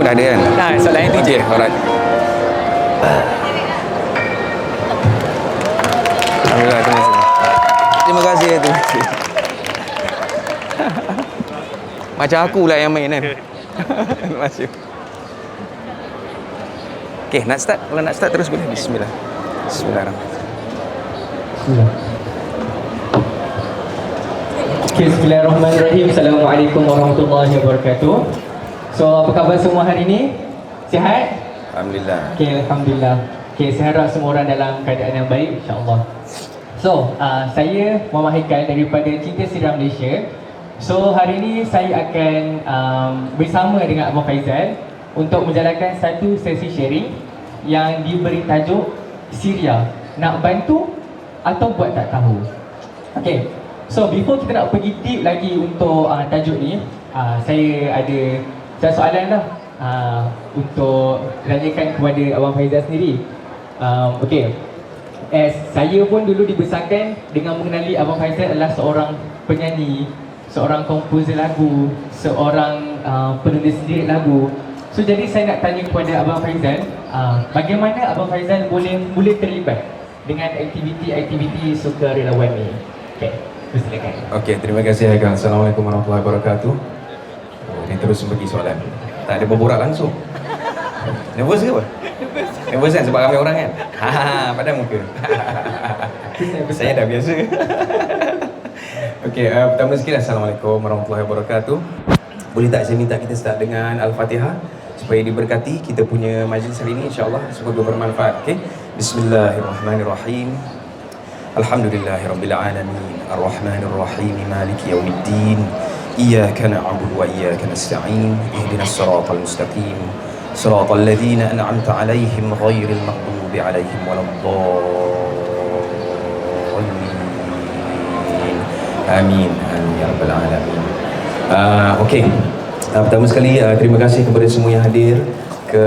dah ada kan? Nah, soalan itu je. Okay, alright. Alhamdulillah, terima kasih. Terima kasih, terima kasih. Macam aku lah yang main kan. Terima kasih. Okay, nak start? Kalau nak start terus boleh. Bismillah. Bismillahirrahmanirrahim. Okay, bismillahirrahmanirrahim. Assalamualaikum warahmatullahi wabarakatuh. So, apa khabar semua hari ini? Sihat? Alhamdulillah. Okay, Alhamdulillah. Okay, saya harap semua orang dalam keadaan yang baik, insyaAllah. So, saya Muhammad Haikal daripada Cinta Siram Malaysia. So, hari ini saya akan bersama dengan Abang Faizal untuk menjalankan satu sesi sharing yang diberi tajuk Syria, nak bantu atau buat tak tahu. Okay, so before kita nak pergi deep lagi untuk tajuk ni, saya ada satu soalan lah untuk tanyakan kepada Abang Faizal sendiri. Okay, saya pun dulu dibesarkan dengan mengenali Abang Faizal adalah seorang penyanyi, seorang komposer lagu, seorang penulis lirik lagu. So jadi saya nak tanya kepada Abang Faizal, bagaimana Abang Faizal boleh mula terlibat dengan aktiviti-aktiviti sukarelawan ni? Okay, silakan. Okay, terima kasih Haikal. Assalamualaikum warahmatullahi wabarakatuh. Ini terus bagi soalan. Tak ada berborak langsung. Nervous ke apa? Nervous kan sebab ramai orang kan? Pada muka. Saya dah biasa. Okey, pertama sekali Assalamualaikum warahmatullahi wabarakatuh. Boleh tak saya minta kita start dengan Al-Fatihah supaya diberkati kita punya majlis hari ini, insya-Allah semoga bermanfaat. Okey. Bismillahirrahmanirrahim. Alhamdulillahirabbil alamin. Arrahmanirrahim. Maliki yaumiddin. Iyyaka na'budu wa iyyaka nasta'in. Ihdinas siratal mustaqim. Siratal ladzina an'amta 'alaihim ghairil maghdubi 'alaihim waladdallin. Amin. Amin ya rabbal alamin. Okey. Pertama sekali terima kasih kepada semua yang hadir ke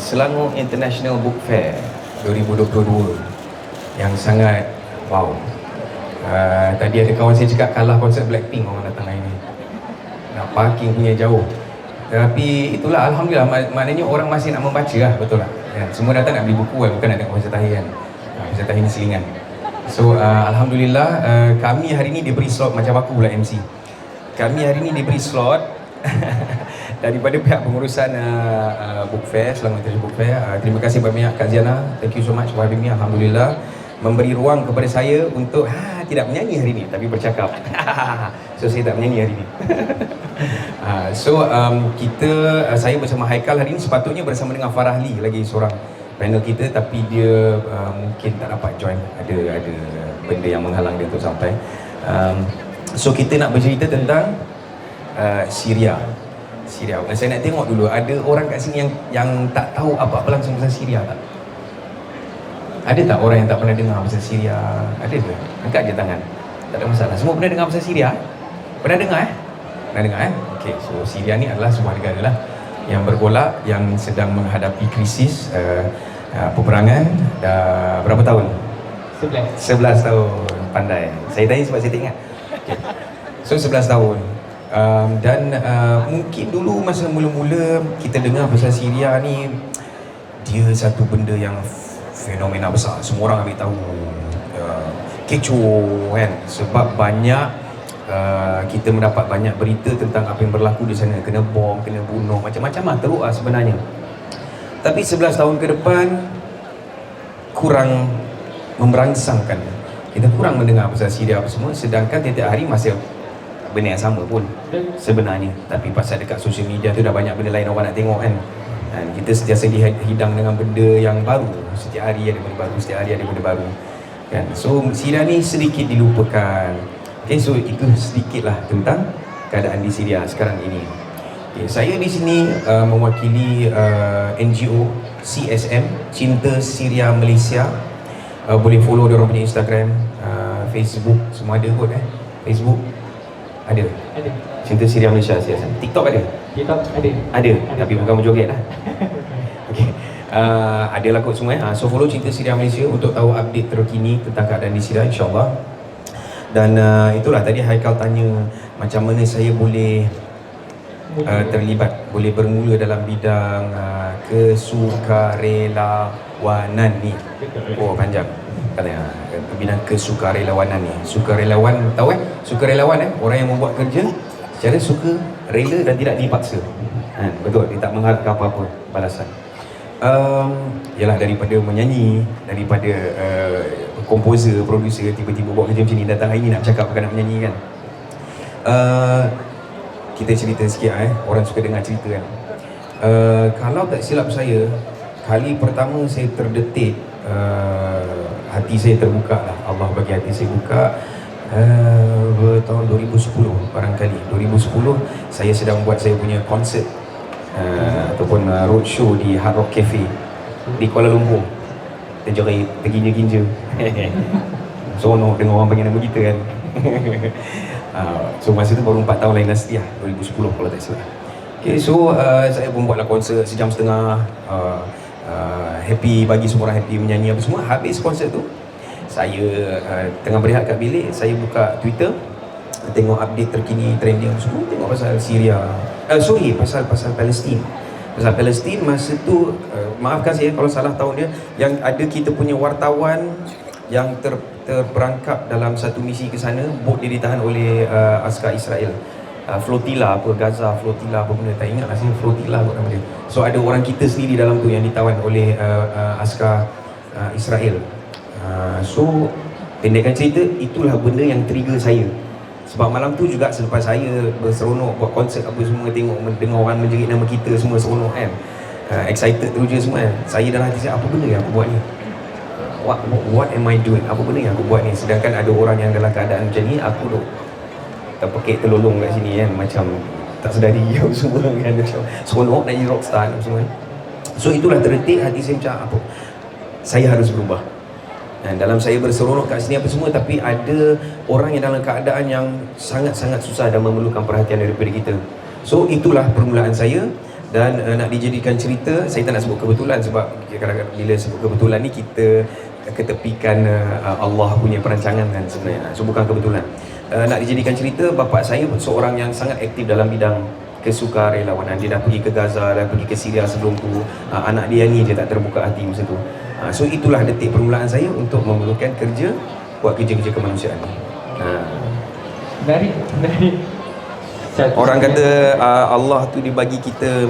Selangor International Book Fair 2022 yang sangat wow. Tadi ada kawan saya cakap kalah konsert Blackpink orang datang hari ni. Nak parking punya jauh. Tapi itulah Alhamdulillah, maknanya orang masih nak membaca lah, betul lah kan? Semua datang nak beli buku kan, bukan nak tengok Faizal Tahir kan. Faizal Tahir ni selingan. So Alhamdulillah, kami hari ni diberi slot, macam aku pula MC. Kami hari ni diberi slot daripada pihak pengurusan Book Fair, Selangor International Book Fair. Terima kasih banyak Kak Ziana, thank you so much for having me. Alhamdulillah, memberi ruang kepada saya untuk tidak menyanyi hari ni tapi bercakap. So saya tak menyanyi hari ni. Saya bersama Haikal hari ni, sepatutnya bersama dengan Farahli lagi seorang panel kita, tapi dia mungkin tak dapat join, ada benda yang menghalang dia untuk sampai. So kita nak bercerita tentang Syria. Saya nak tengok dulu, ada orang kat sini yang tak tahu apa-apa langsung pasal Syria tak? Ada tak orang yang tak pernah dengar pasal Syria? Ada ke? Angkat je tangan. Tak ada masalah. Semua pernah dengar pasal Syria? Pernah dengar Pernah dengar Okey, so Syria ni adalah sebuah negara lah yang bergolak, yang sedang menghadapi krisis peperangan dah berapa tahun? 11 tahun. Pandai. Saya tanya sebab saya tak ingat. Okay. So 11 tahun. Dan mungkin dulu masa mula-mula kita dengar pasal Syria ni, dia satu benda yang fenomena besar. Semua orang ambil tahu, kecoh kan, sebab banyak kita mendapat banyak berita tentang apa yang berlaku di sana. Kena bom, kena bunuh, macam-macam lah, teruk lah sebenarnya. Tapi 11 tahun ke depan kurang memberangsangkan, kita kurang mendengar pasal Syria apa semua. Sedangkan tiap-tiap hari masih benda yang sama pun sebenarnya. Tapi pasal dekat social media tu dah banyak benda lain orang nak tengok kan. Dan kita sentiasa dihidang dengan benda yang baru. Setiap hari ada benda baru, setiap hari ada benda baru kan. So Syria ni sedikit dilupakan. Okay, so itu sedikitlah tentang keadaan di Syria sekarang ini. Okay, saya di sini mewakili NGO CSM, Cinta Syria Malaysia. Boleh follow dia orang punya Instagram, Facebook, semua ada kot Facebook ada. Cinta Syria Malaysia CSM. TikTok ada? TikTok ada. Ada. Tapi bukan berjoget lah. Okey. Adalah kot semua. So follow Cinta Syria Malaysia untuk tahu update terkini tentang keadaan di Syria, insya-Allah. Dan itulah tadi Haikal tanya macam mana saya boleh terlibat, boleh bermula dalam bidang kesukarelawanan ni. Oh panjang. Bidang kesukarelawanan ni. Sukarelawan, tahu sukarelawan orang yang membuat kerja secara suka, rela dan tidak dipaksa. Betul, dia tak mengharapkan apa-apa balasan. Yalah, daripada menyanyi, daripada komposer, producer, tiba-tiba buat kerja macam ni, datang hari ni nak cakap bukan nak menyanyi kan. Kita cerita sikit orang suka dengar cerita kan. Kalau tak silap saya, kali pertama saya terdetik, hati saya terbuka lah, Allah bagi hati saya buka tahun 2010 barangkali. 2010 saya sedang buat saya punya konsert ataupun roadshow di Hard Rock Cafe di Kuala Lumpur. Terjerit, terginja-ginja. Seronok dengar orang panggil nama kita kan. So masa tu baru 4 tahun lain nasi lah, 2010 kalau tak salah. Okay, so saya pun buatlah konsert sejam setengah, happy, bagi semua orang happy, menyanyi apa semua. Habis konsert tu, saya tengah berehat kat bilik, saya buka Twitter, tengok update terkini, trending semua, tengok pasal Syria, pasal Palestin. Pasal Palestin masa tu, maafkan saya kalau salah tahun dia, yang ada kita punya wartawan yang terperangkap dalam satu misi ke sana, bot dia ditahan oleh askar Israel. Flotilla apa, Gaza Flotilla apa benda, tak ingat lah saya, Flotilla apa nama dia. So ada orang kita sendiri dalam tu yang ditawan oleh askar Israel. So pendekkan cerita, itulah benda yang trigger saya. Sebab malam tu juga selepas saya berseronok buat konsert apa semua, dengar orang menjerit nama kita semua seronok kan, excited teruja semua kan. Saya dalam hati saya, apa benda yang aku buat ni? What am I doing? Apa benda yang aku buat ni? Sedangkan ada orang yang dalam keadaan macam ni, aku duk terpekik terlolong kat sini kan, macam tak sedar diri apa semua kan, macam seronok nak jadi rockstar apa semua. So itulah terdetik hati saya macam apa, saya harus berubah. Dan dalam saya berseronok kat sini apa semua, tapi ada orang yang dalam keadaan yang sangat-sangat susah dan memerlukan perhatian daripada kita. So itulah permulaan saya. Dan nak dijadikan cerita, saya tak nak sebut kebetulan sebab kadang-kadang bila sebut kebetulan ni kita ketepikan Allah punya perancangan kan sebenarnya. So bukan kebetulan. Nak dijadikan cerita, bapa saya seorang yang sangat aktif dalam bidang kesukarelawanan. Dia dah pergi ke Gaza, dah pergi ke Syria sebelum tu. Anak dia ni je tak terbuka hati masa tu. So itulah detik permulaan saya untuk memerlukan kerja, buat kerja-kerja kemanusiaan ni. Dari orang kata Allah tu dia bagi kita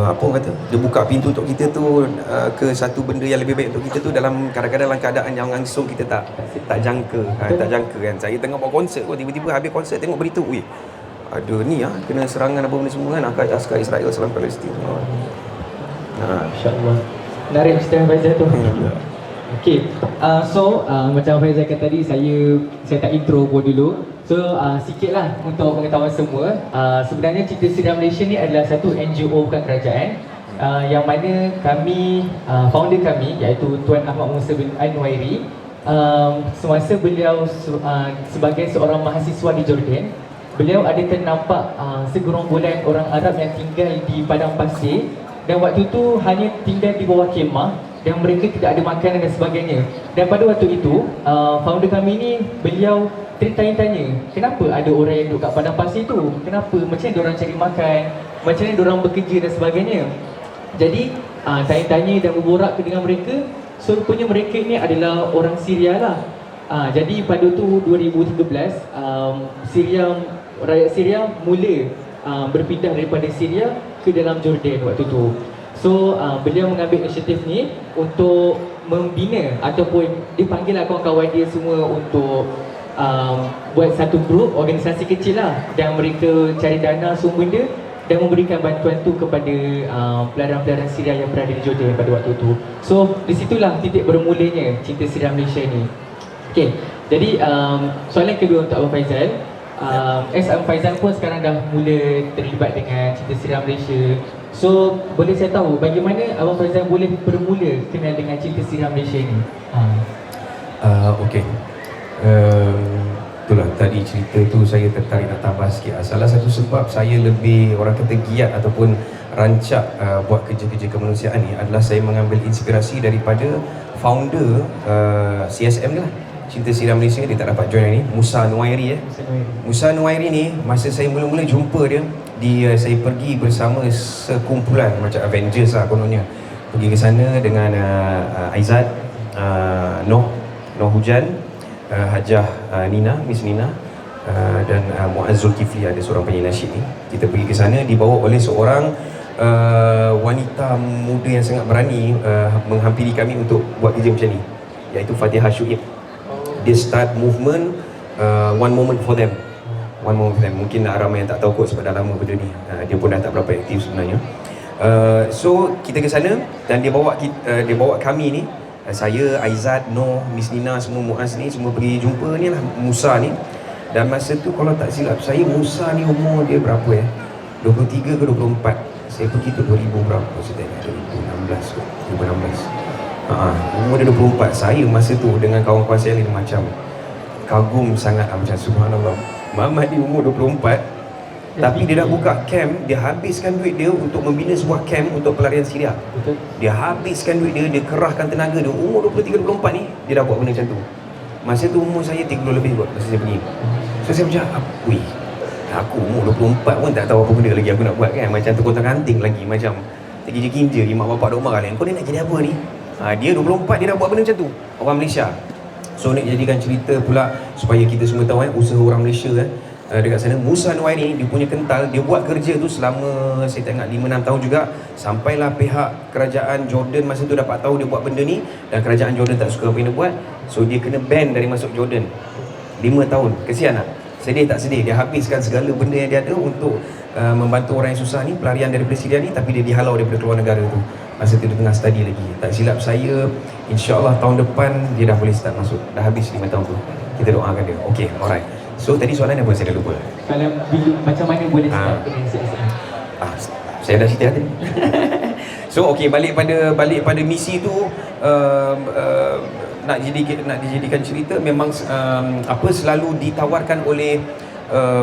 apa orang kata, dia buka pintu untuk kita tu ke satu benda yang lebih baik untuk kita tu dalam kadang-kadang dalam keadaan yang langsung kita tak jangka kan. Saya tengah buat konsert pun, tiba-tiba habis konsert tengok berita, ada ni kena serangan apa benda semua kan, askar Israel serang Palestin. InsyaAllah. Menarik Ustaz Faizal tu. Okay, macam Faizal kata tadi, saya tak intro pun dulu. So sikit lah untuk pengetahuan semua. Sebenarnya Cinta Seria Malaysia ni adalah satu NGO bukan kerajaan, yang mana kami, founder kami iaitu Tuan Ahmad Musa bin Anwairi, semasa beliau sebagai seorang mahasiswa di Jordan, beliau ada ternampak segerombolan orang Arab yang tinggal di padang pasir, dan waktu itu hanya tinggal di bawah kemah dan mereka tidak ada makanan dan sebagainya. Dan pada waktu itu, founder kami ni, beliau tertanya-tanya, kenapa ada orang yang duduk kat padang pasir tu? Kenapa? Macam mana diorang cari makan? Macam mana diorang bekerja dan sebagainya? Jadi, saya tanya dan berborak dengan mereka. So, rupanya mereka ni adalah orang Syria lah. Jadi, pada tu 2013, rakyat Syria mula berpindah daripada Syria ke dalam Jordan waktu tu. So, beliau mengambil inisiatif ni untuk membina ataupun dipanggil kawan-kawan dia semua untuk buat satu grup, organisasi kecil lah, dan mereka cari dana semua benda dan memberikan bantuan tu kepada pelayaran-pelayaran Syria yang berada di Jordan pada waktu tu. So, disitulah titik bermulanya Cinta Seria Malaysia ni. Okay, jadi soalan kedua untuk Abang Faizal. Abang Faizal pun sekarang dah mula terlibat dengan Cinta Seria Malaysia. So, boleh saya tahu bagaimana Abang Faizal boleh bermula kenal dengan Cinta Seria Malaysia ni? Okey. Itulah tadi cerita tu saya tertarik nak tambah sikit. Salah satu sebab saya lebih orang kata giat ataupun rancak buat kerja-kerja kemanusiaan ni adalah saya mengambil inspirasi daripada founder CSM ni lah, Cinta Siram Malaysia, dia tak dapat join hari ni. Musa Nuwairi Musa Nuwairi ni, masa saya mula-mula jumpa dia, saya pergi bersama sekumpulan macam Avengers lah kononnya. Pergi ke sana dengan Aizat, Noh Hujan, Hajah Nina, Miss Nina, dan Muaz Zulkifli, ada seorang penyanyi nasyid ni. Kita pergi ke sana dibawa oleh seorang wanita muda yang sangat berani menghampiri kami untuk buat kerja macam ni, iaitu Fatihah Syuib. Dia start movement One Moment for Them. Mungkin ramai yang tak tahu kot sebab dah lama benda ni. Dia pun dah tak berapa aktif sebenarnya. So kita ke sana dan dia bawa kami ni, saya, Aizat, Noh, Miss Nina, semua Muaz ni, semua pergi jumpa ni lah Musa ni. Dan masa tu kalau tak silap saya, Musa ni umur dia berapa 23 ke 24. Saya pergi tu 2000 berapa, saya tengok 2016 kot, 2016. Umur dia 24. Saya masa tu dengan kawan-kawan saya lain macam kagum sangat, macam subhanallah, Muhammad ni umur 24 tapi dia dah buka camp, dia habiskan duit dia untuk membina sebuah camp untuk pelarian Syria. Betul. Dia habiskan duit dia kerahkan tenaga dia, umur 23-24 ni dia dah buat benda macam tu. Masa tu umur saya 30 lebih kot masa saya pergi. So saya macam, wih, aku umur 24 pun tak tahu apa benda lagi aku nak buat kan. Macam terkotak-kanting lagi, macam terginja-ginja, mak bapak dok marah kau ni nak jadi apa ni? Dia 24 dia dah buat benda macam tu, orang Malaysia. So nak jadikan cerita pula supaya kita semua tahu usaha orang Malaysia dekat sana. Musa Nuwairi dia punya kental, dia buat kerja tu selama saya tengok 5-6 tahun juga, sampailah pihak kerajaan Jordan masa tu dapat tahu dia buat benda ni dan kerajaan Jordan tak suka apa yang dia buat. So dia kena ban dari masuk Jordan 5 tahun. Kesian tak? Sedih tak sedih? Dia habiskan segala benda yang dia ada untuk membantu orang yang susah ni, pelarian daripada Syria ni, tapi dia dihalau daripada keluar negara tu. Masa tu dia tengah study lagi. Tak silap saya, insyaAllah tahun depan dia dah boleh start masuk. Dah habis 5 tahun tu. Kita doakan dia. Okay, alright. So tadi soalan apa saya dah lupa? Kalau macam mana boleh start saya dah cerita tadi. So okay, balik pada misi tu, nak dijadikan cerita memang selalu ditawarkan oleh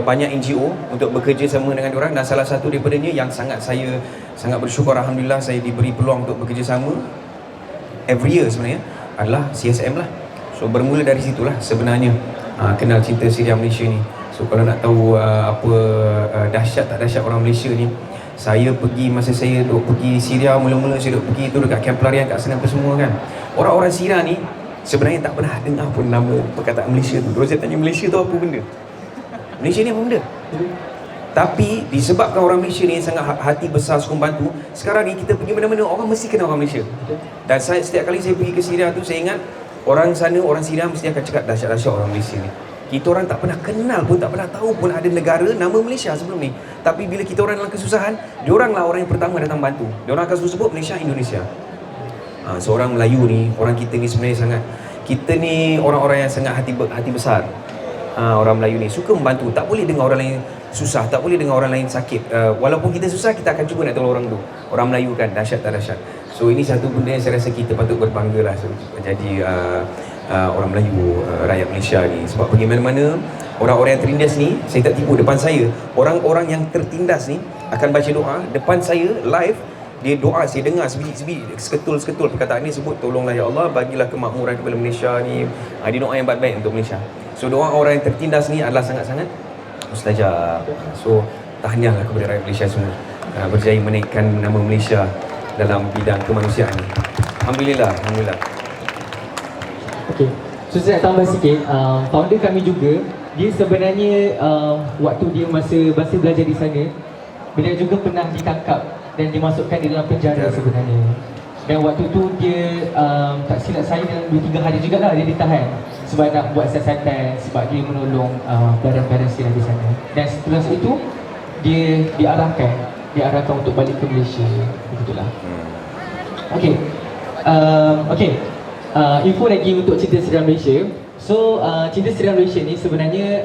banyak NGO untuk bekerja sama dengan diorang, dan salah satu daripadanya yang saya sangat bersyukur, alhamdulillah saya diberi peluang untuk bekerja sama every year sebenarnya, adalah CSM lah. So bermula dari situlah sebenarnya kenal Cinta Siram Malaysia ni. So kalau nak tahu apa dahsyat tak dahsyat orang Malaysia ni, masa saya duk pergi Syria, mula-mula saya duk pergi tu dekat kamp pelarian kat sana apa semua kan, orang-orang Syria ni sebenarnya tak pernah dengar pun nama perkataan Malaysia tu. Terus saya tanya, Malaysia tu apa benda? Malaysia ni apa benda? Tapi disebabkan orang Malaysia ni sangat hati besar suka membantu, sekarang ni kita pergi mana-mana orang mesti kenal orang Malaysia. Dan setiap kali saya pergi ke Syria tu, saya ingat orang sana, orang Syria mesti akan cakap dahsyat-dahsyat orang Malaysia ni. Kita orang tak pernah kenal pun, tak pernah tahu pun ada negara nama Malaysia sebelum ni. Tapi bila kita orang dalam kesusahan, dioranglah orang yang pertama datang bantu. Diorang akan sebut Malaysia, Indonesia. Seorang Melayu ni, orang kita ni sebenarnya sangat, kita ni orang-orang yang sangat hati besar. Orang Melayu ni suka membantu, tak boleh dengar orang lain susah, tak boleh dengar orang lain sakit. Walaupun kita susah, kita akan cuba nak tolong orang tu. Orang Melayu kan, dahsyat tak dahsyat. So ini satu benda yang saya rasa kita patut berbangga lah jadi orang Melayu, rakyat Malaysia ni. Sebab pergi mana-mana, orang-orang yang tertindas ni, saya tak tipu, depan saya orang-orang yang tertindas ni akan baca doa depan saya live. Dia doa, saya dengar sebiji-sebiji, seketul-seketul perkataan ni sebut, tolonglah ya Allah, bagilah kemakmuran kepada Malaysia ni. Dia doa yang baik-baik untuk Malaysia. So doa orang yang tertindas ni adalah sangat-sangat mustajab. So tahniahlah kepada rakyat Malaysia semua, berjaya menaikkan nama Malaysia dalam bidang kemanusiaan ni. Alhamdulillah. Okay, so saya nak tambah sikit, founder kami juga, dia sebenarnya waktu dia masa belajar di sana, beliau juga pernah ditangkap dan dimasukkan di dalam penjara sebenarnya. Dan waktu tu dia tak silap saya dalam 2-3 hari jugalah dia ditahan sebab nak buat siasatan, sebab dia menolong badan-badan Syria di sana. Dan setelah itu dia diarahkan untuk balik ke Malaysia. Begitulah. Okay. Info lagi untuk Cinta Siram Malaysia. So Cinta Siram Malaysia ni sebenarnya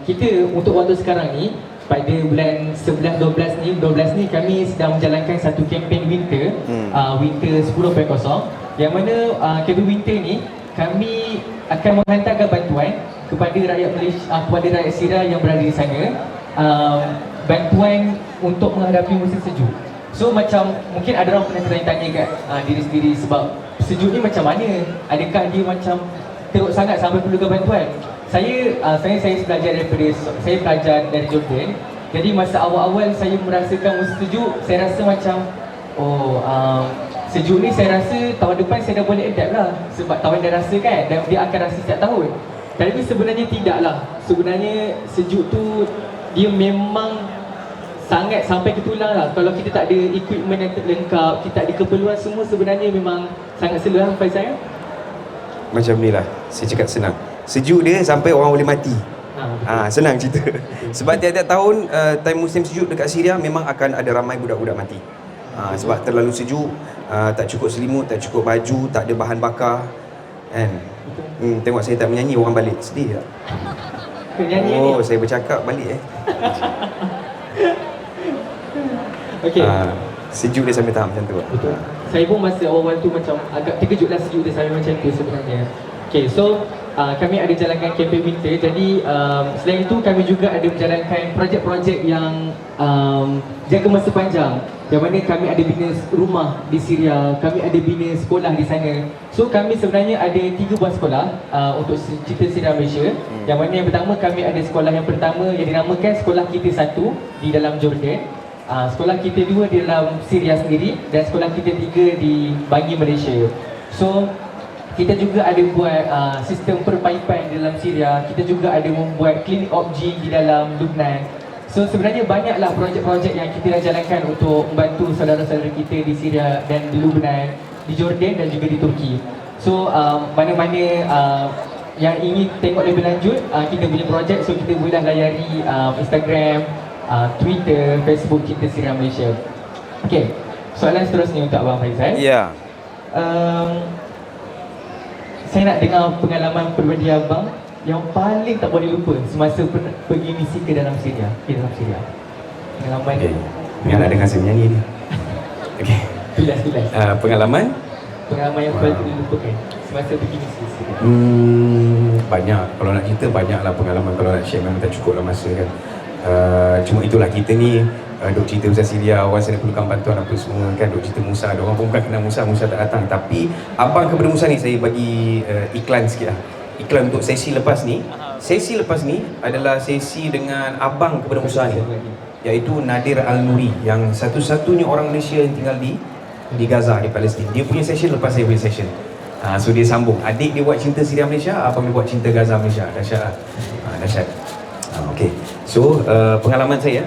kita untuk waktu sekarang ni, pada bulan 11-12 ni kami sedang menjalankan satu kempen winter, winter 10.0, yang mana kempen winter ni kami akan menghantarkan bantuan kepada rakyat Malaysia, kepada rakyat Syria yang berada di sana, bantuan untuk menghadapi musim sejuk. So macam mungkin ada orang pernah tanya kat diri sendiri, sebab sejuk ni macam mana? Adakah dia macam teruk sangat sampai perlukan bantuan. Saya belajar saya belajar dari Jordan. Jadi masa awal-awal saya merasakan masa sejuk, saya rasa macam sejuk ni saya rasa tahun depan saya dah boleh adapt lah, sebab tahun dah rasa kan, dan dia akan rasa setiap tahun. Tapi sebenarnya tidaklah. Sebenarnya sejuk tu dia memang sangat sampai ke tulang lah. Kalau kita tak ada equipment yang lengkap, kita tak ada keperluan semua, sebenarnya memang sangat slow lah Faizal. Macam ni lah, saya cakap senang. Sejuk dia sampai orang boleh mati. Senang cerita. Sebab tiap-tiap tahun time musim sejuk dekat Syria memang akan ada ramai budak-budak mati. Sebab terlalu sejuk, tak cukup selimut, tak cukup baju, tak ada bahan bakar kan. Tengok saya tak menyanyi, orang balik sedih tak? Nyanyi saya bercakap balik Okay. Sejuk dia sampai tahap macam tu. Betul. Saya pun masa awal tu macam agak terkejut lah sejuk dia sampai macam tu sebenarnya. Okay, so kami ada jalankan kempen winter. Jadi selain itu kami juga ada menjalankan projek-projek yang jangka masa panjang, yang mana kami ada bina rumah di Syria, kami ada bina sekolah di sana. So kami sebenarnya ada 3 buah sekolah untuk cerita Syria Malaysia. Yang mana yang pertama, kami ada sekolah yang pertama yang dinamakan Sekolah Kita 1 di dalam Jordan. Sekolah kita 2 di dalam Syria sendiri, dan sekolah kita 3 di Bangi, Malaysia. So kita juga ada buat sistem perpaipan di dalam Syria. Kita juga ada membuat klinik OBGYN di dalam Lebanon. So sebenarnya banyaklah projek-projek yang kita dah jalankan untuk membantu saudara-saudara kita di Syria dan di Lebanon, di Jordan dan juga di Turki. So mana-mana yang ingin tengok lebih lanjut kita punya projek, so kita boleh layari Instagram, Twitter, Facebook kita Syria Malaysia. Okay, soalan seterusnya untuk Abang Faizal. Ya. Saya nak dengar pengalaman peribadi abang yang paling tak boleh lupa semasa pergi misi ke dalam Syria. Pengalaman. Ni nak dengar saya menyanyi ni. Okay. Pilas. Pengalaman yang paling tak boleh lupakan semasa pergi misi Syria. Banyak. Kalau nak cerita banyaklah pengalaman. Kalau nak share memang tak cukup lah masa kan. Cuma itulah kita ni duk cerita pasal Syria, orang sana perlukan bantuan apa semua kan, duk cerita Musa, ada orang pun bukan kenal Musa tak datang. Tapi abang kepada Musa ni saya bagi iklan sikit lah. Iklan untuk sesi lepas ni. Sesi lepas ni adalah sesi dengan abang kepada Musa ni, iaitu Nadir Al-Nuri, yang satu-satunya orang Malaysia yang tinggal di Gaza, di Palestin. Dia punya session lepas saya punya session. So dia sambung, adik dia buat cinta Syria Malaysia, abang dia buat cinta Gaza Malaysia. Dahsyat lah. Dahsyat. Okay. So pengalaman saya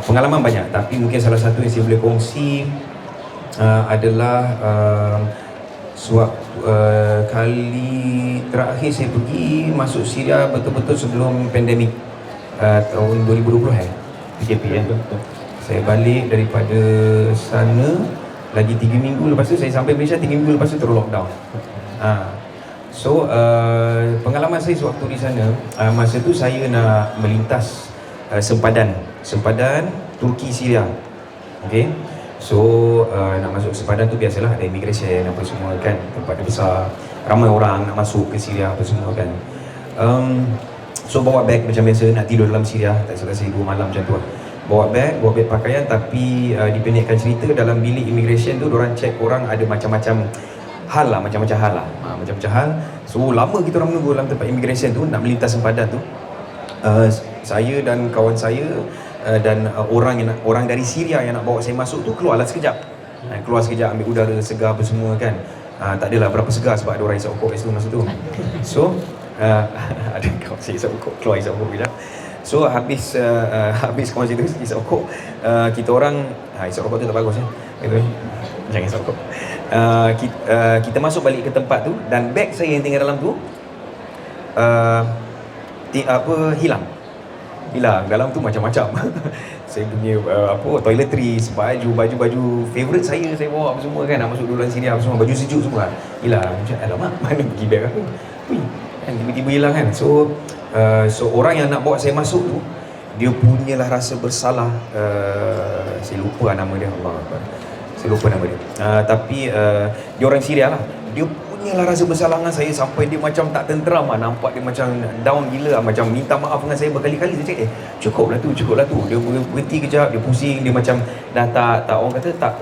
pengalaman banyak, tapi mungkin salah satu yang saya boleh kongsi adalah kali terakhir saya pergi masuk Syria betul-betul sebelum pandemik, tahun 2020 PKP Saya balik daripada sana lagi 3 minggu lepas tu, saya sampai Malaysia 3 minggu lepas tu terus lockdown. So pengalaman saya sewaktu di sana, masa tu saya nak melintas sempadan Turki Syria. Okay. So nak masuk sempadan tu biasalah ada immigration apa semua kan, tempat dia besar, ramai orang nak masuk ke Syria apa semua kan. So bawa beg macam biasa, nak tidur dalam Syria, tak salah saya 2 malam macam tu lah. Bawa beg pakaian, tapi dipendekkan cerita, dalam bilik immigration tu diorang check orang ada macam-macam hal lah. Macam-macam hal. So lama kita orang menunggu dalam tempat immigration tu, nak melintas sempadan tu. Saya dan kawan saya dan orang dari Syria yang nak bawa saya masuk tu keluarlah sekejap. Ambil udara segar apa semua kan. Tak adalah berapa segar sebab ada orang isap rokok kat situ masa tu. So ada kawan saya isap rokok, keluar isap rokok kejap. So habis kawan saya tu isap rokok, kita orang isap rokok tu tak bagus jangan isap rokok. Kita masuk balik ke tempat tu, dan beg saya yang tinggal dalam tu hilang. Dalam tu macam-macam. Saya punya toiletries, baju favorite saya bawa apa semua kan, nak masuk dalam Syria apa semua, baju sejuk semua hilang. Macam alamak, mana pergi beg aku kan, tiba-tiba hilang kan. So orang yang nak bawa saya masuk tu, dia punyalah rasa bersalah. Saya lupa nama dia, Allah Akbar. Saya lupa nama dia. Tapi dia orang Syria lah. Dia punyalah rasa bersalah dengan saya sampai dia macam tak tenteram lah. Nampak dia macam down gila lah. Macam minta maaf dengan saya berkali-kali. Saya cakap cukuplah tu. Dia berhenti kejap, dia pusing, dia macam dah tak orang kata tak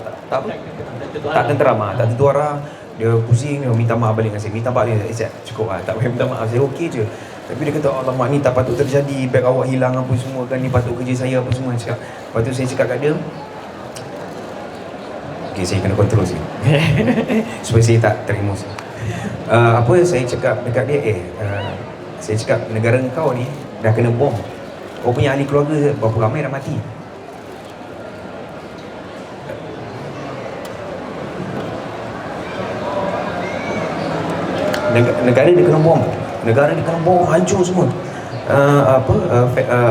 tenteram lah, tak tentu arah. Dia pusing, dia minta maaf balik dengan saya. Minta maaf dia, saya cukup lah, tak payah minta maaf, saya okey je. Tapi dia kata, alamak ni tak patut terjadi, beg awak hilang apa semua kan, ni patut kerja saya apa semua. Cakap. Lepas tu saya cakap kat dia, okey, saya kena kontrol sikit supaya saya tak teremosi. Apa saya cakap dekat dia, saya cakap, negara kau ni dah kena bom. Kau punya ahli keluarga berapa ramai dah mati. Negara dia kena bom. Negara dia kena bom, hancur semua.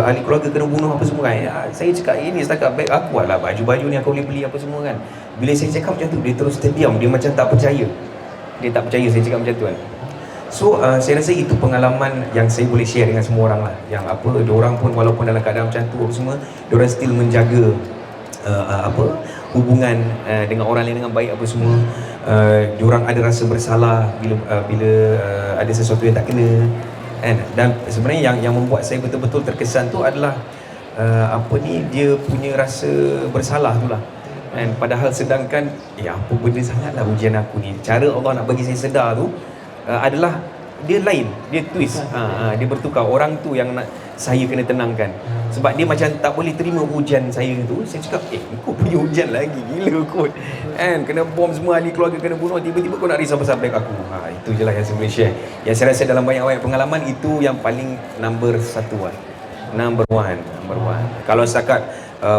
Ahli keluarga kena bunuh apa semua kan. Saya cakap, ini setakat beg aku lah, baju-baju ni aku boleh beli apa semua kan. Bila saya cakap macam tu, dia terus terdiam. Dia macam tak percaya. Dia tak percaya saya cakap macam tu kan. So saya rasa itu pengalaman yang saya boleh share dengan semua orang lah. Yang apa, diorang pun walaupun dalam keadaan macam tu apa semua, diorang still menjaga hubungan dengan orang lain dengan baik apa semua. Diorang ada rasa bersalah bila ada sesuatu yang tak kena kan. Dan sebenarnya yang membuat saya betul-betul terkesan tu adalah dia punya rasa bersalah tu lah kan. Padahal sedangkan apa benda sangatlah ujian aku ni. Cara Allah nak bagi saya sedar tu adalah dia lain, dia twist. Dia bertukar. Orang tu yang nak saya kena tenangkan. Sebab dia macam tak boleh terima ujian saya tu. Saya cakap, kau punya ujian lagi, gila kot kan. Kena bom semua, ahli keluarga kena bunuh, tiba-tiba kau nak risau pasal beg aku. Itu je lah yang saya boleh share. Yang saya rasa dalam banyak-banyak pengalaman, itu yang paling number 1 lah. Number one. Kalau setakat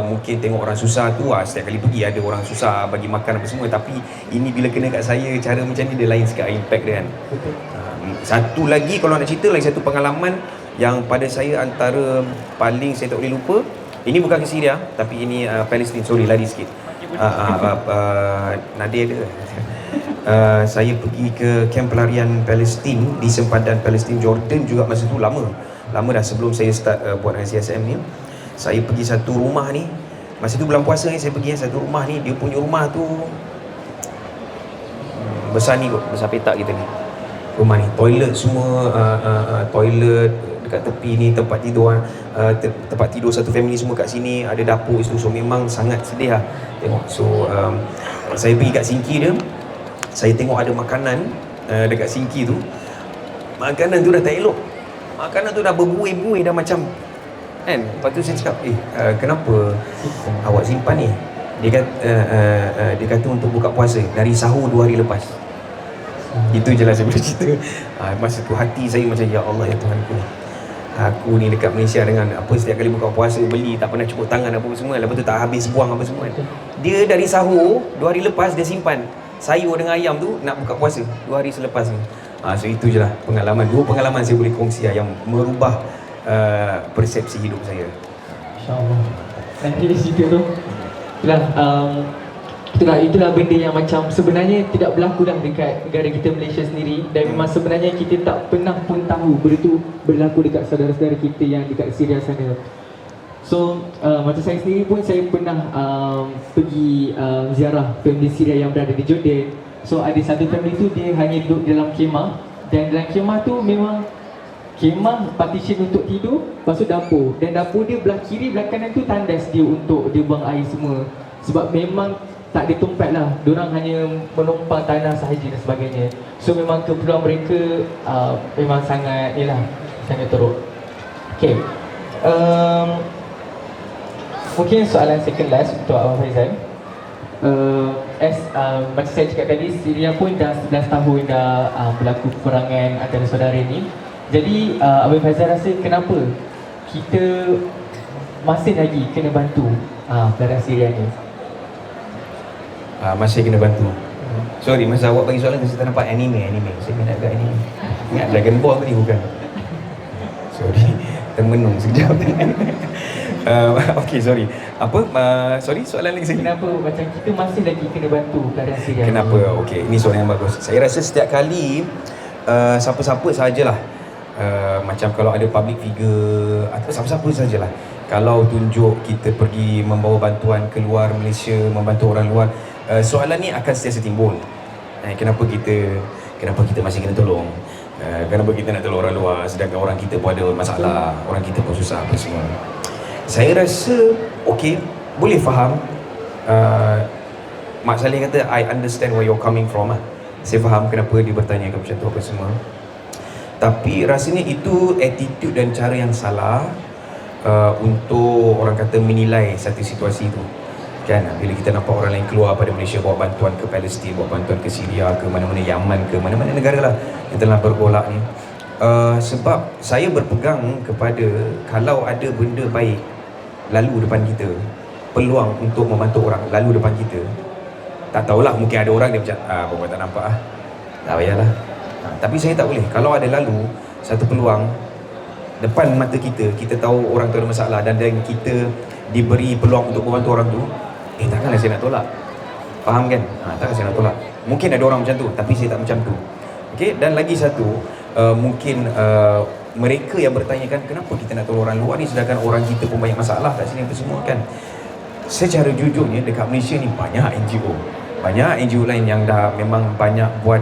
mungkin tengok orang susah tu, setiap kali pergi ada orang susah bagi makan apa semua. Tapi ini bila kena kat saya, cara macam ni dia lain sikit impact dia kan. Satu lagi, kalau nak cerita lagi satu pengalaman yang pada saya antara paling saya tak boleh lupa. Ini bukan ke Syria, tapi ini Palestin. Sorry, lari sikit. Nadia ada. Saya pergi ke kamp pelarian Palestin di sempadan Palestin Jordan juga. Masa tu lama dah sebelum saya start buat dengan CSM ni. Saya pergi satu rumah ni, masa tu bulan puasa ni saya pergi satu rumah ni. Dia punya rumah tu besar ni kot, besar petak kita ni rumah ni. Toilet semua, toilet dekat tepi ni, tempat tidur satu family semua kat sini, ada dapur situ. So memang sangat sedih lah tengok. So saya pergi kat sinki dia, saya tengok ada makanan dekat sinki tu. Makanan tu dah tak elok, makanan tu dah berbuih-buih dah macam kan. Lepas tu saya cakap, kenapa awak simpan ni? Dia kata untuk buka puasa dari sahur 2 hari lepas. Itu je lah saya boleh cerita. Masa tu hati saya macam, ya Allah ya Tuhanku, aku ni dekat Malaysia dengan setiap kali buka puasa beli, tak pernah cukup tangan apa semua. Lepas tu tak habis buang apa semua. Dia dari sahur 2 hari lepas dia simpan sayur dengan ayam tu nak buka puasa 2 hari selepas ni. So itu je lah pengalaman. 2 pengalaman saya boleh kongsi yang merubah persepsi hidup saya. InsyaAllah. Nanti di situ tu itulah benda yang macam sebenarnya tidak berlaku dah dekat negara kita Malaysia sendiri. Dan memang sebenarnya kita tak pernah pun tahu benda tu berlaku dekat saudara-saudara kita yang dekat Syria sana. So macam saya sendiri pun, saya pernah pergi ziarah family Syria yang berada di Jordan. So ada satu family tu, dia hanya duduk dalam kemah. Dan dalam kemah tu memang kemah partition untuk tidur, lepas tu dapur. Dan dapur dia belah kiri, belah kanan tu tandas dia untuk dia buang air semua. Sebab memang tak ada tempat lah, diorang hanya menumpang tanah sahaja dan sebagainya. So memang keperluan mereka memang sangat sangat teruk. Okay, mungkin soalan second last untuk Abang Faizal. Macam saya cakap tadi, Syria pun dah 11 tahun dah berlaku peperangan antara saudara ni. Jadi Abang Faizal rasa kenapa kita masih lagi kena bantu pelarian Syria ni? Masih kena bantu. Sorry, masa awak bagi soalan saya tak nampak anime. Saya minat agak anime. Ingat Dragon Ball tadi bukan? Sorry, termenung sekejap. Okay, sorry. Sorry, soalan lagi saya. Kenapa macam kita masih lagi kena bantu pelarian Syria? Kenapa? Okay, ini soalan yang bagus. Saya rasa setiap kali siapa-siapa sahajalah, macam kalau ada public figure atau siapa-siapa sajalah, kalau tunjuk kita pergi membawa bantuan keluar Malaysia, membantu orang luar, soalan ni akan sentiasa timbul. Kenapa kita masih kena tolong? Kenapa kita nak tolong orang luar sedangkan orang kita pun ada masalah, orang kita pun susah apa semua. Saya rasa okey, boleh faham. Mak Saleh kata I understand where you're coming from. Saya faham kenapa dia bertanya macam tu apa semua. Tapi rasanya itu attitude dan cara yang salah untuk orang kata menilai satu situasi itu. Kan, bila kita nampak orang lain keluar pada Malaysia bawa bantuan ke Palestin, bawa bantuan ke Syria, ke mana-mana Yaman, ke mana-mana negara lah yang telah bergolak ni. Sebab saya berpegang kepada kalau ada benda baik lalu depan kita, peluang untuk membantu orang lalu depan kita, tak tahulah, mungkin ada orang dia macam bapak tak nampak tak payahlah. Tapi saya tak boleh. Kalau ada lalu satu peluang depan mata kita, kita tahu orang tu ada masalah dan kita diberi peluang untuk membantu orang tu, takkanlah saya nak tolak. Faham kan? Takkan saya nak tolak. Mungkin ada orang macam tu, tapi saya tak macam tu. Okey, dan lagi satu, mungkin mereka yang bertanyakan kenapa kita nak tolong orang luar ni sedangkan orang kita pun banyak masalah kat sini apa semua kan. Secara jujurnya dekat Malaysia ni banyak NGO. Banyak NGO lain yang dah memang banyak buat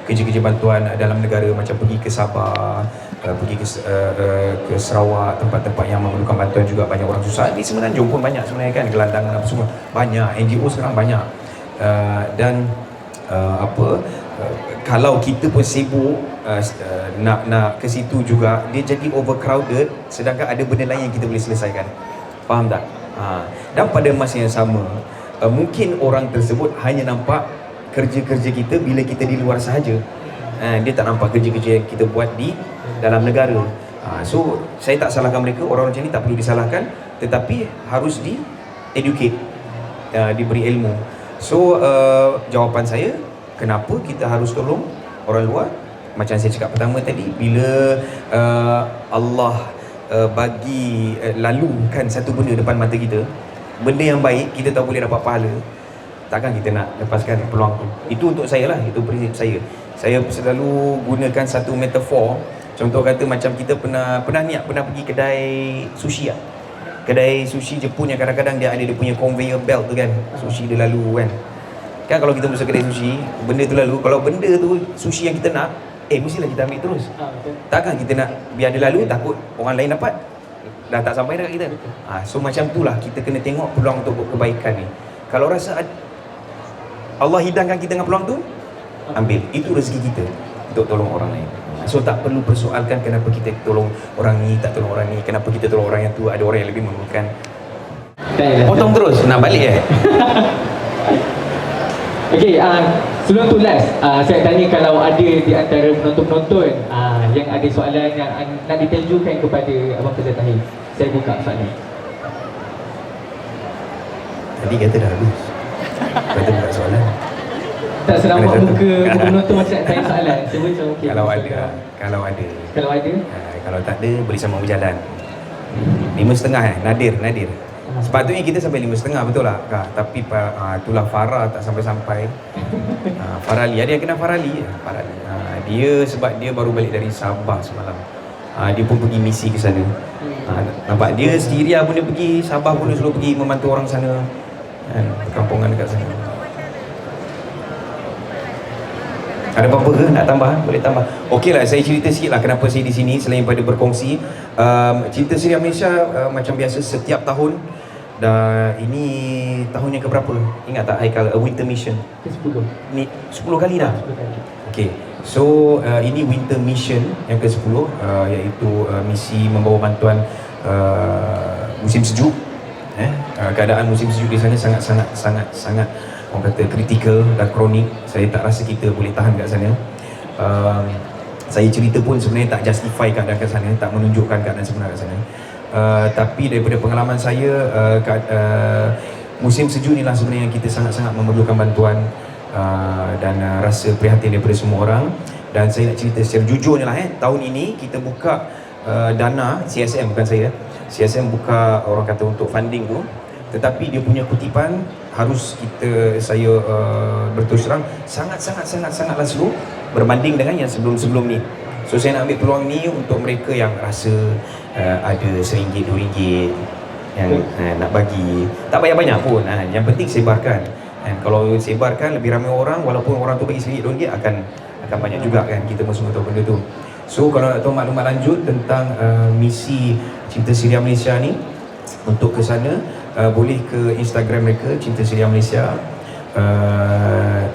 kerja-kerja bantuan dalam negara, macam pergi ke Sabah, pergi ke Sarawak, tempat-tempat yang memerlukan bantuan juga. Banyak orang susah di Semenanjung pun banyak sebenarnya kan, gelandangan apa semua. Banyak NGO sekarang banyak. Dan kalau kita pun sibuk nak ke situ juga, dia jadi overcrowded sedangkan ada benda lain yang kita boleh selesaikan. Faham tak? Dan pada masa yang sama, mungkin orang tersebut hanya nampak kerja-kerja kita bila kita di luar sahaja. Dia tak nampak kerja-kerja yang kita buat di dalam negara. So saya tak salahkan mereka, orang macam ni tak perlu disalahkan, tetapi harus di-educate, diberi ilmu. So jawapan saya, kenapa kita harus tolong orang luar? Macam saya cakap pertama tadi, bila Allah bagi lalukan satu benda depan mata kita, benda yang baik, kita tahu boleh dapat pahala, takkan kita nak lepaskan peluang tu. Itu untuk saya lah, itu prinsip saya. Saya selalu gunakan satu metafor. Contoh kata macam kita pernah pergi kedai sushi lah. Kedai sushi Jepun yang kadang-kadang dia ada dia punya conveyor belt tu kan, sushi dia lalu kan. Kan kalau kita masuk kedai sushi, benda tu lalu, kalau benda tu sushi yang kita nak, mestilah kita ambil terus. Takkan kita nak biar dia lalu, takut orang lain dapat, dah tak sampai dekat kita. So macam itulah, kita kena tengok peluang untuk kebaikan ni. Kalau rasa Allah hidangkan kita dengan peluang tu, ambil. Itu rezeki kita untuk tolong orang lain. So tak perlu persoalkan kenapa kita tolong orang ni, tak tolong orang ni, kenapa kita tolong orang yang tu, ada orang yang lebih memerlukan. Potong terus, nak balik Okey, sebelum tu last, saya tanya kalau ada di antara penonton-penonton yang ada soalan yang nak ditujukan kepada Abang Faizal Tahir. Saya buka soalan. Tadi kata dah habis. Kata buka soalan. Tak selamat muka penonton macam nak tanya soalan. Saya macam okey. Kalau ada. Kalau tak ada, boleh sama berjalan. 5.5 nadir. Sepatutnya kita sampai 5.5, betul lah Kak? Tapi itulah Farah tak sampai-sampai. Farali, ada yang kena Farali. Dia sebab dia baru balik dari Sabah semalam. Dia pun pergi misi ke sana. Nampak dia sendiri pun dia pergi Sabah pun dia selalu pergi membantu orang sana, perkampungan dekat sana. Ada apa-apa ke nak tambah? Boleh tambah. Okeylah, saya cerita sikit lah kenapa saya di sini selain pada berkongsi. Cinta Suria Malaysia macam biasa setiap tahun, dan ini tahun yang keberapa? Ingat tak Haikal? Winter Mission Ke-10. Ni 10 kali dah? 10 kali. Okey. So ini Winter Mission yang ke-10, iaitu misi membawa bantuan musim sejuk. Keadaan musim sejuk di sana sangat orang kata kritikal dan kronik. Saya tak rasa kita boleh tahan kat sana. Saya cerita pun sebenarnya tak justify keadaan kat sana, tak menunjukkan keadaan sebenar kat sana. Tapi daripada pengalaman saya, musim sejuk inilah sebenarnya yang kita sangat-sangat memerlukan bantuan dan rasa prihatin daripada semua orang. Dan saya nak cerita secara jujurnya lah, tahun ini kita buka dana CSM, bukan CSM buka orang kata untuk funding tu, tetapi dia punya kutipan harus saya berterus terang sangatlah slow berbanding dengan yang sebelum-sebelum ni. So saya nak ambil peluang ni untuk mereka yang rasa ada RM1, RM2 yang nak bagi, tak payah banyak pun, yang penting sebarkan. Kalau sebarkan lebih ramai orang, walaupun orang tu bagi RM1, RM2 akan banyak juga kan, kita semua tahu benda tu. So kalau nak tahu maklumat lanjut tentang misi Cinta Suria Malaysia ni, untuk ke sana boleh ke Instagram mereka Cinta Suria Malaysia.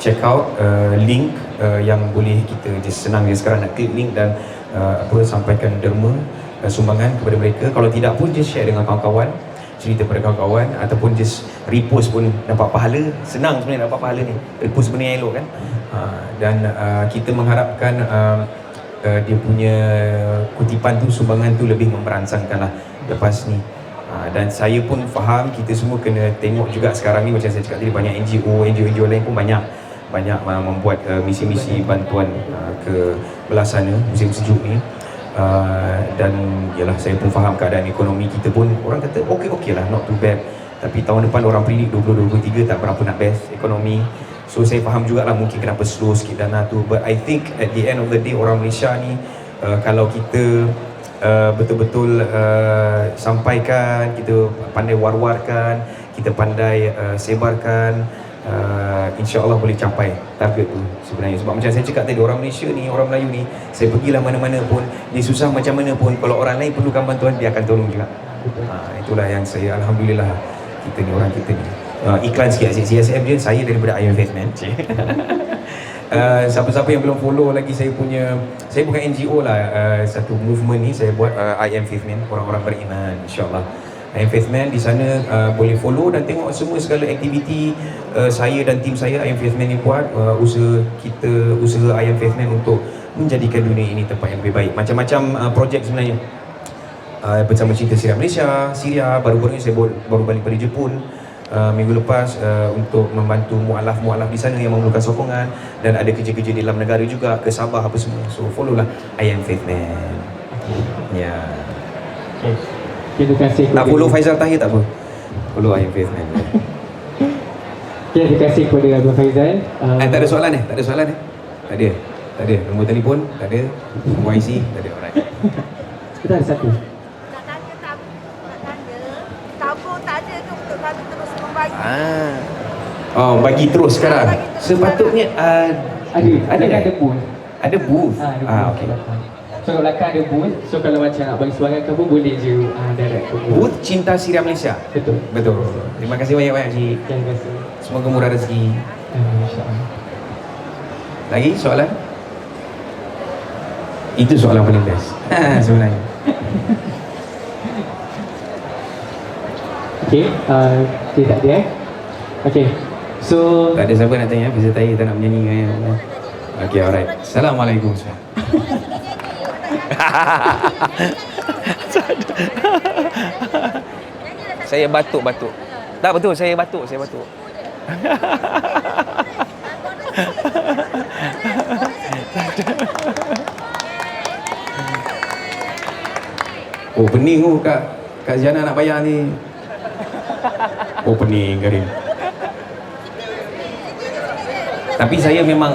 check out link yang boleh kita just senang je sekarang nak klik link dan sampaikan derma sumbangan kepada mereka. Kalau tidak pun just share dengan kawan-kawan, cerita pada kawan-kawan, ataupun just repost pun dapat pahala. Senang sebenarnya dapat pahala ni, repost benda yang elok kan. Dan kita mengharapkan dia punya kutipan tu, sumbangan tu lebih merangsangkan lah lepas ni. Dan saya pun faham kita semua kena tengok juga sekarang ni, macam saya cakap tadi, banyak NGO lain pun banyak membuat misi-misi bantuan ke belah sana musim sejuk ni. Dan yalah, saya pun faham keadaan ekonomi kita pun, orang kata okey lah, not too bad. Tapi tahun depan orang predict 2023 tak berapa nak best ekonomi. So saya faham jugalah mungkin kenapa slow sikit dana tu. But I think at the end of the day, orang Malaysia ni kalau kita betul-betul sampaikan, kita pandai war-warkan, kita pandai sebarkan, insya-Allah boleh capai target tu sebenarnya. Sebab macam saya cakap tadi, orang Malaysia ni, orang Melayu ni, saya pergilah mana-mana pun, dia susah macam mana pun, kalau orang lain perlukan bantuan, dia akan tolong juga. Itulah yang saya, alhamdulillah, kita ni, orang kita ni. Iklan sikit CSF je, saya daripada I Am Faith Man. Siapa-siapa yang belum follow lagi saya bukan NGO lah, satu movement ni saya buat, I Am Faith Man, orang-orang beriman, insyaAllah. I Am Faith Man, di sana boleh follow dan tengok semua segala aktiviti saya dan tim saya I Am Faith Man ni buat. Usaha I Am Faith Man untuk menjadikan dunia ini tempat yang lebih baik. Macam-macam projek sebenarnya, bersama Cinta Siram Malaysia, Syria, baru-baru ni saya baru balik dari Jepun minggu lepas, untuk membantu mu'alaf di sana yang memerlukan sokongan, dan ada kerja-kerja di dalam negara juga, ke Sabah apa semua. So follow lah I Am Faith Man. Ya. Okay. Terima kasih. Tak follow Faizal Tahir tak apa, follow I Am Faith Man. Terima kasih kepada Abang Faizal. Tak ada soalan Tak ada soalan Tak ada. Nombor telefon tak ada, nombor IC tak ada. Alright. Kita ada satu. Tabung tak ada tu untuk kami terus membagi. Bagi terus sekarang. Sepatutnya ada booth. Ada booth. Okey. So kat belakang ada booth. So kalau macam nak bagi sumbangan ke pun boleh je direct ke booth. Booth Cinta Siram Malaysia. Betul. Terima kasih banyak-banyak Cik. Terima kasih. Semoga murah rezeki. InsyaAllah. Lagi soalan? Itu soalan paling best sebenarnya. Okay, tak ada Okay, so tak ada siapa nak tanya, Faizal Tahir tak nak menyanyi kan? Okay, alright. Assalamualaikum. Saya batuk. Tak betul, saya batuk. Oh, pening tu Kak Ziana nak bayar ni. Oh, pening Karim. Tapi saya memang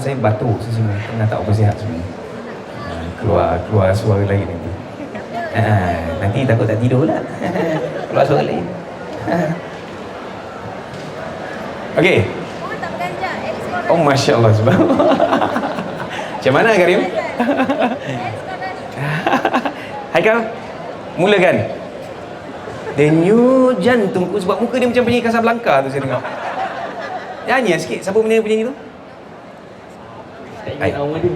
saya batuk sebenarnya. Pernah tak apa sihat sebenarnya. Keluar suara lain nanti. Nanti takut tak tidur lah. Keluar suara lain. Okey. Oh, Masya Allah. Macam mana Karim? Haikal, mulakan. Denyut jantungku, sebab muka dia macam penyanyi Casablanca tu saya dengar. Nyanyi sikit, siapa penyanyi tu? tak ingat nama dia.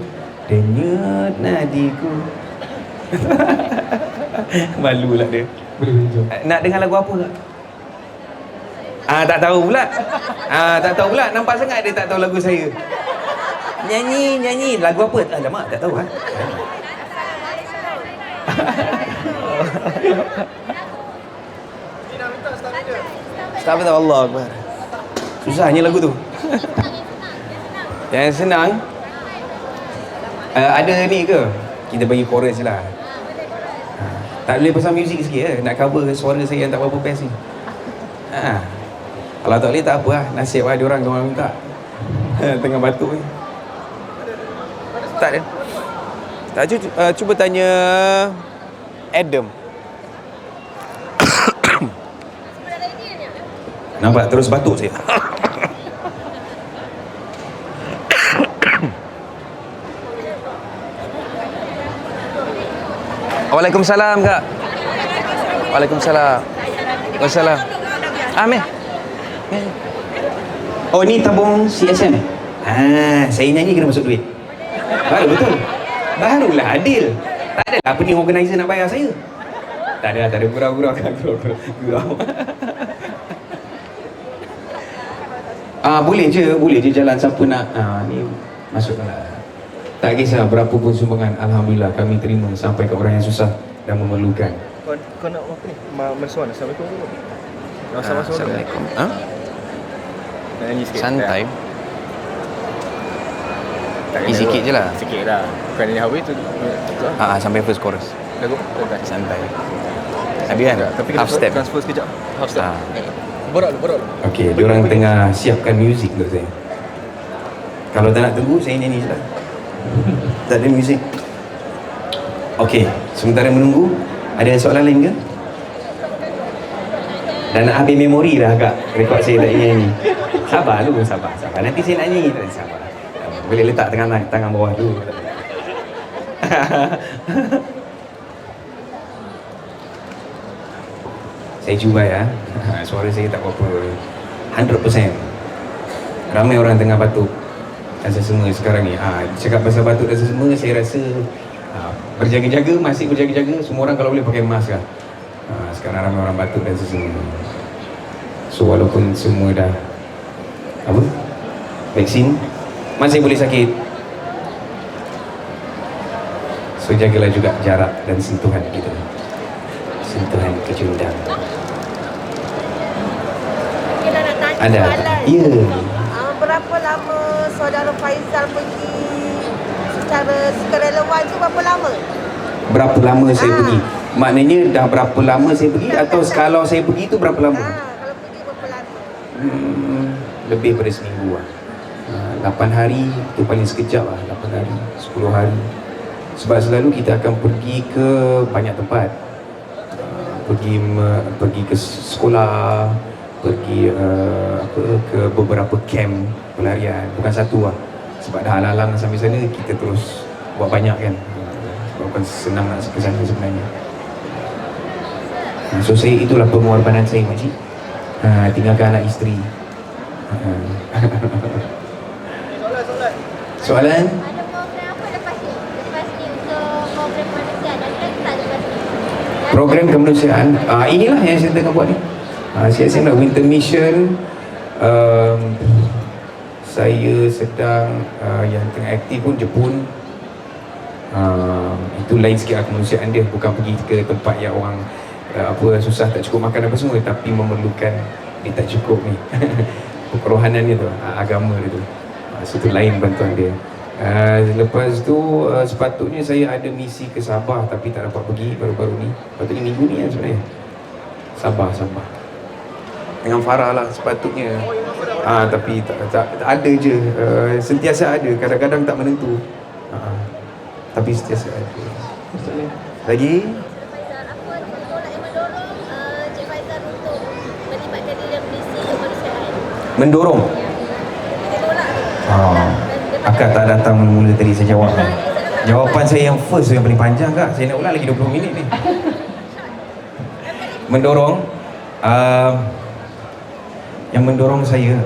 Denyut nadiku. Malu lah dia. Boleh jom. Nak dengar lagu apa tak? Tak tahu pula. Tak tahu pula, nampak sangat dia tak tahu lagu saya. Nyanyi lagu apa? Alamak, tak tahu Astagfirullah, Allah Akbar. Susahnya lagu tu. Yang senang. Ada ni ke? Kita bagi chorus je lah. Tak boleh pasang muzik sikit nak cover suara saya yang tak berapa best ni. Kalau tak boleh tak apa lah. Nasib lah diorang minta. Tengah batuk ni. Tak ada. Tak, cuba tanya Adam. Nampak terus batuk saya. Waalaikumsalam Kak. Waalaikumsalam. Waalaikumsalam. Amin. Oh ni tabung CSM. Saya nyanyi kena masuk duit. Baru betul. Barulah adil. Tak ada apa ni organizer nak bayar saya. Tak ada gurau-gurau kan gurau. Boleh je jalan siapa nak. Ni masuklah. Tak kisah berapa pun sumbangan, alhamdulillah kami terima sampai ke orang yang susah dan memerlukan. Kau nak apa ni? Mersuan. Assalamualaikum. Assalamualaikum. Nak nyanyi sikit. Santai. Tak Easy sikit je lah. Sikit lah. Bukan nyanyi Hawi tu. Sampai first chorus. Lagu. Santai. Habis kan? Tapi half step. transfer sekejap. Half step. Ah. Borak dulu. Okey, diorang tengah siapkan muzik untuk saya. Kalau tak nak tunggu, saya nyanyi je lah. Tak ada muzik. Okey, sementara menunggu, ada soalan lain ke? Dah nak habis memori dah agak rekod saya tak nyanyi. Sabar dulu, sabar. Nanti saya nak nyanyi, sabar. Boleh letak tangan bawah dulu. Saya cuba ya. Suara saya tak apa-apa 100%. Ramai orang tengah batuk dan semua sekarang ni. Cakap pasal batuk dan semua, saya rasa berjaga-jaga, masih berjaga-jaga. Semua orang kalau boleh pakai mask lah. Sekarang ramai orang batuk dan semua. So walaupun semua dah vaksin, masih boleh sakit. So jagalah juga jarak dan sentuhan kita. Sentuhan kecundang. Kita nak tanya Ada. soalan. Ya. Berapa lama saudara Faizal pergi secara sukarelawan tu berapa lama? Berapa lama saya pergi? Maknanya dah berapa lama saya pergi atau kalau saya pergi tu berapa lama? Kalau pergi berapa lama? Lebih pada seminggu lah. 8 hari tu paling sekejap lah. 8 hari, 10 hari. Sebab selalu kita akan pergi ke banyak tempat. Pergi ke sekolah, pergi ke beberapa camp pelarian. Bukan satu lah. Sebab dah halang sampai sana, kita terus buat banyak kan. Bukan senang nak ke sana sebenarnya. So saya, itulah pengorbanan saya, makcik. Tinggalkan anak isteri. Soalan? Ada program apa lepas ni? Lepas ni untuk program manusia dan kan tak lepas ni? Program kemanusiaan, inilah yang saya tengah buat ni. Saya nak winter mission. Saya sedang yang tengah aktif pun Jepun. Itu lain sikit kemanusiaan dia. Bukan pergi ke tempat yang orang susah tak cukup makan apa semua, tapi memerlukan dia tak cukup ni. Kerohanan dia tu, agama dia tu. So itu lain bantuan dia. Lepas tu sepatutnya saya ada misi ke Sabah tapi tak dapat pergi baru-baru ni. Patutnya minggu ni kan sebenarnya. Sabah. Dengan Farah lah sepatutnya. Tapi tak ada je. Sentiasa ada, kadang-kadang tak menentu. Tapi sentiasa ada. Lagi? Faizal, apa tolak yang mendorong Cik Faizal untuk melibatkan diri dalam misi kemanusiaan? Mendorong. Kita tolak tu. Akak tak datang mula-mula tadi saya jawab. Jawapan saya yang first yang paling panjang kak. Saya nak ulang lagi 20 minit ni. Mendorong. Yang mendorong saya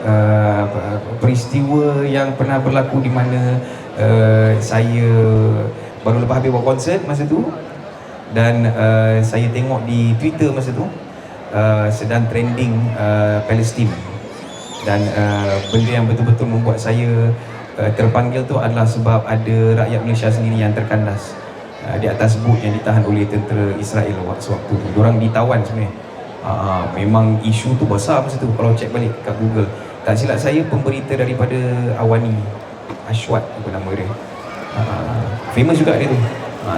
peristiwa yang pernah berlaku di mana saya baru lepas habis buat konsert masa tu, dan saya tengok di Twitter masa tu sedang trending Palestin, dan benda yang betul-betul membuat saya terpanggil tu adalah sebab ada rakyat Malaysia sendiri yang terkandas di atas bot yang ditahan oleh tentera Israel waktu tu. Diorang ditawan sebenarnya. Memang isu tu besar masa tu. Kalau cek balik kat Google, tak silap saya pemberita daripada Awani Ashwat apa nama dia. Famous juga dia tu.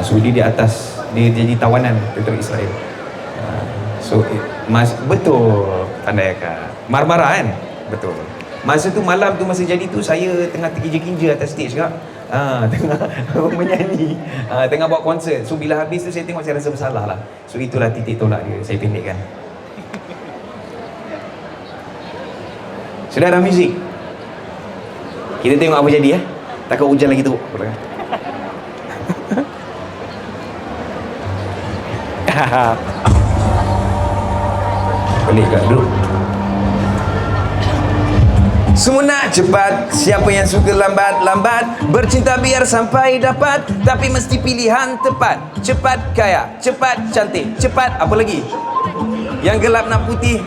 So dia di atas, dia jadi tawanan tentera Israel. Betul pandai akak. Marmara kan? Betul. Masa tu malam tu, masa jadi tu saya tengah terkinja-kinja atas stage kak. Tengah menyanyi, tengah buat konsert. So bila habis tu saya tengok, saya rasa bersalah lah. So itulah titik tolak dia, saya pendekkan. Sudah ada muzik. Kita tengok apa jadi ya. Takut hujan lagi tu. Balik kat duduk. Semua nak cepat, siapa yang suka lambat-lambat? Bercinta biar sampai dapat, tapi mesti pilihan tepat. Cepat kaya, cepat cantik, cepat apa lagi? Yang gelap nak putih.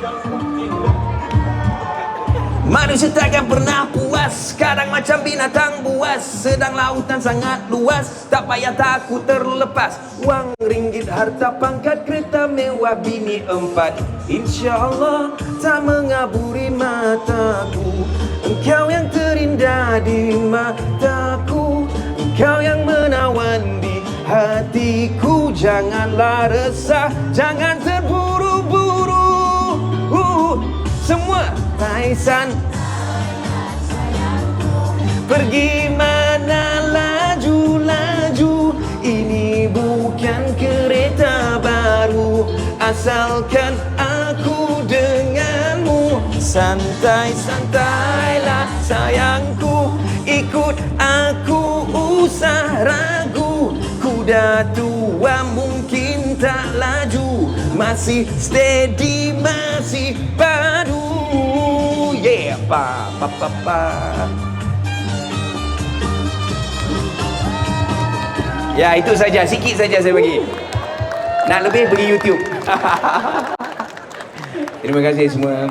Manusia takkan pernah puas, kadang macam binatang buas. Sedang lautan sangat luas, tak payah takut terlepas. Wang, ringgit, harta, pangkat, kereta mewah, bini 4. InsyaAllah tak mengaburi mataku. Engkau yang terindah di mataku, engkau yang menawan di hatiku. Janganlah resah, jangan terburu-buru. Semua Taisan pergi mana laju-laju. Ini bukan kereta baru, asalkan aku denganmu. Santai-santailah sayangku, ikut aku usah ragu. Kuda tua mungkin tak laju, masih steady, masih padu. Yeah, pa. Ya, itu saja, sikit saja saya bagi. Nak lebih pergi YouTube. Terima kasih semua.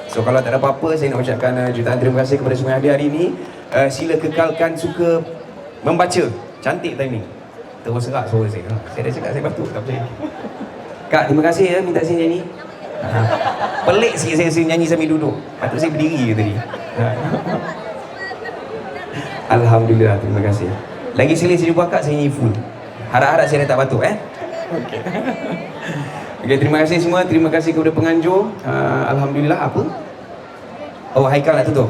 So kalau tak ada apa-apa, saya nak ucapkan jutaan terima kasih kepada semua yang hadir hari ini. Sila kekalkan suka membaca. Cantik timing. Terus serak suara saya. Saya dah cakap saya batuk, tak percaya. Kak, terima kasih ya minta saya nyanyi. Pelik sikit saya nyanyi sambil duduk. Patut saya berdiri je tadi. Alhamdulillah, terima kasih. Lagi sekali saya jumpa Kak, saya nyanyi full. Harap-harap saya dah tak batuk Okay, terima kasih semua. Terima kasih kepada penganjur. Alhamdulillah, apa? Oh, Haikal nak tutup.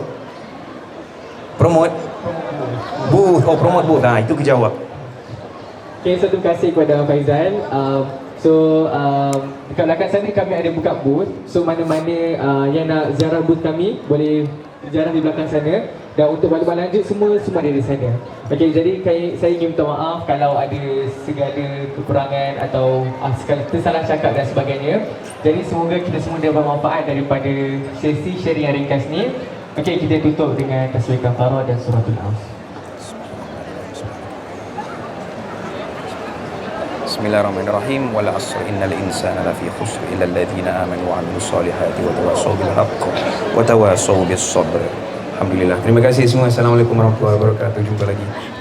Promote booth. Oh, promote booth. Itu kejawab. Okay, so terima kasih kepada Faizal. Dekat belakang sana kami ada buka booth. So mana-mana yang nak ziarah booth kami boleh ziarah di belakang sana. Dan untuk balik-balik lanjut semua ada di sana. Okay, jadi saya ingin minta maaf kalau ada segala kekurangan atau segala tersalah cakap dan sebagainya. Jadi semoga kita semua dapat manfaat daripada sesi sharing yang ringkas ni. Okay, kita tutup dengan tasbih kafarah dan suratul Aus. Bismillahirrahmanirrahim. Wal 'asri innal insana lafi khusr illa alladhina amanu wa 'amilus solihati wa tawassaw bil haqq wa tawassaw bis sabr. Alhamdulillah. Terima kasih semua. Assalamualaikum warahmatullahi wabarakatuh. Jumpa lagi.